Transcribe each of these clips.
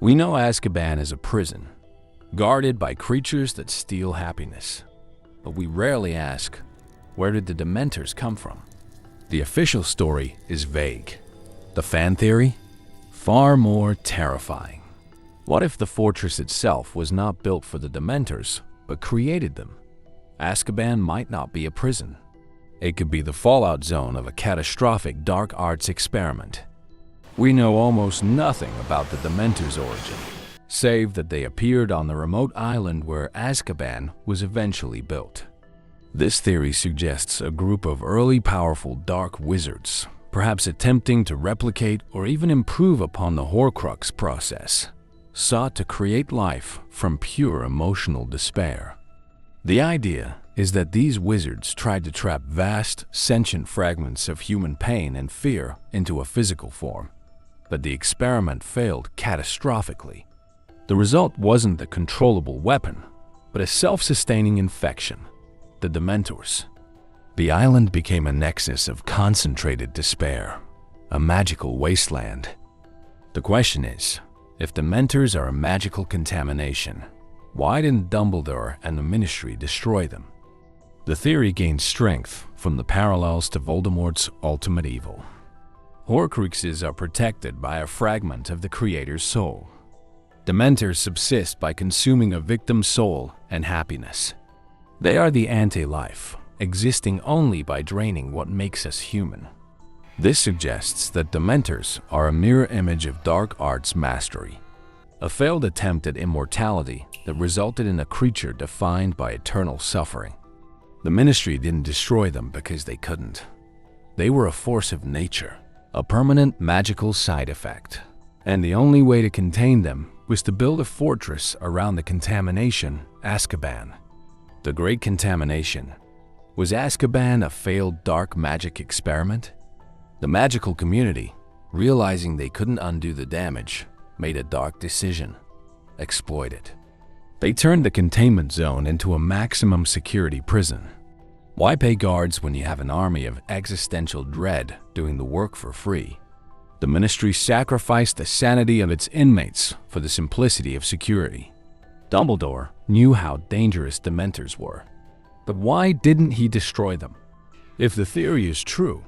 We know Azkaban is a prison, guarded by creatures that steal happiness. But we rarely ask, where did the Dementors come from? The official story is vague. The fan theory? Far more terrifying. What if the fortress itself was not built for the Dementors, but created them? Azkaban might not be a prison. It could be the fallout zone of a catastrophic dark arts experiment. We know almost nothing about the Dementors' origin, save that they appeared on the remote island where Azkaban was eventually built. This theory suggests a group of early powerful dark wizards, perhaps attempting to replicate or even improve upon the Horcrux process, sought to create life from pure emotional despair. The idea is that these wizards tried to trap vast, sentient fragments of human pain and fear into a physical form, but the experiment failed catastrophically. The result wasn't a controllable weapon, but a self-sustaining infection, the Dementors. The island became a nexus of concentrated despair, a magical wasteland. The question is, if Dementors are a magical contamination, why didn't Dumbledore and the Ministry destroy them? The theory gains strength from the parallels to Voldemort's ultimate evil. Horcruxes are protected by a fragment of the Creator's soul. Dementors subsist by consuming a victim's soul and happiness. They are the anti-life, existing only by draining what makes us human. This suggests that Dementors are a mirror image of dark arts mastery, a failed attempt at immortality that resulted in a creature defined by eternal suffering. The Ministry didn't destroy them because they couldn't. They were a force of nature, a permanent magical side effect, and the only way to contain them was to build a fortress around the contamination, Azkaban. The Great Contamination. Was Azkaban a failed dark magic experiment? The magical community, realizing they couldn't undo the damage, made a dark decision: exploit it. They turned the containment zone into a maximum security prison. Why pay guards when you have an army of existential dread doing the work for free? The Ministry sacrificed the sanity of its inmates for the simplicity of security. Dumbledore knew how dangerous Dementors were, but why didn't he destroy them? If the theory is true,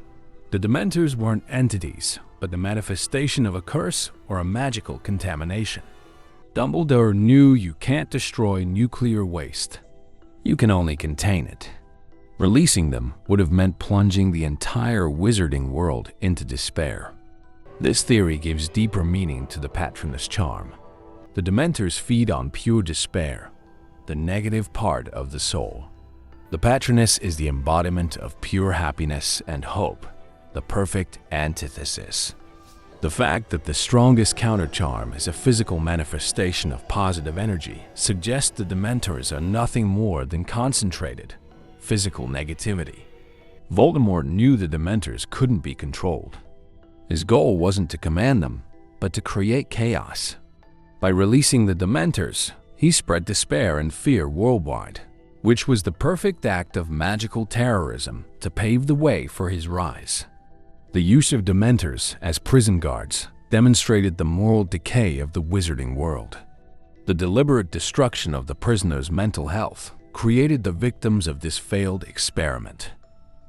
the Dementors weren't entities, but the manifestation of a curse or a magical contamination. Dumbledore knew you can't destroy nuclear waste. You can only contain it. Releasing them would have meant plunging the entire wizarding world into despair. This theory gives deeper meaning to the Patronus charm. The Dementors feed on pure despair, the negative part of the soul. The Patronus is the embodiment of pure happiness and hope, the perfect antithesis. The fact that the strongest counter-charm is a physical manifestation of positive energy suggests the Dementors are nothing more than concentrated, physical negativity. Voldemort knew the Dementors couldn't be controlled. His goal wasn't to command them, but to create chaos. By releasing the Dementors, he spread despair and fear worldwide, which was the perfect act of magical terrorism to pave the way for his rise. The use of Dementors as prison guards demonstrated the moral decay of the wizarding world. The deliberate destruction of the prisoners' mental health created the victims of this failed experiment.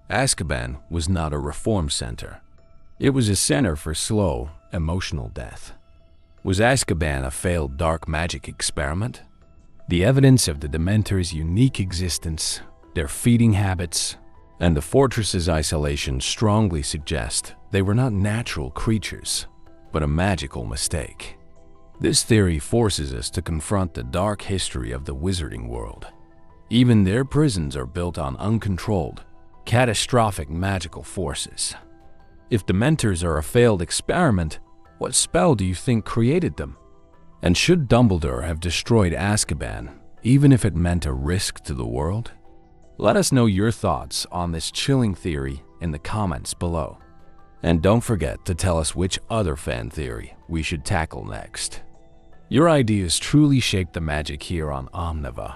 Azkaban was not a reform center. It was a center for slow, emotional death. Was Azkaban a failed dark magic experiment? The evidence of the Dementors' unique existence, their feeding habits, and the fortress's isolation strongly suggest they were not natural creatures, but a magical mistake. This theory forces us to confront the dark history of the wizarding world. Even their prisons are built on uncontrolled, catastrophic magical forces. If Dementors are a failed experiment, what spell do you think created them? And should Dumbledore have destroyed Azkaban, even if it meant a risk to the world? Let us know your thoughts on this chilling theory in the comments below. And don't forget to tell us which other fan theory we should tackle next. Your ideas truly shape the magic here on Omniva.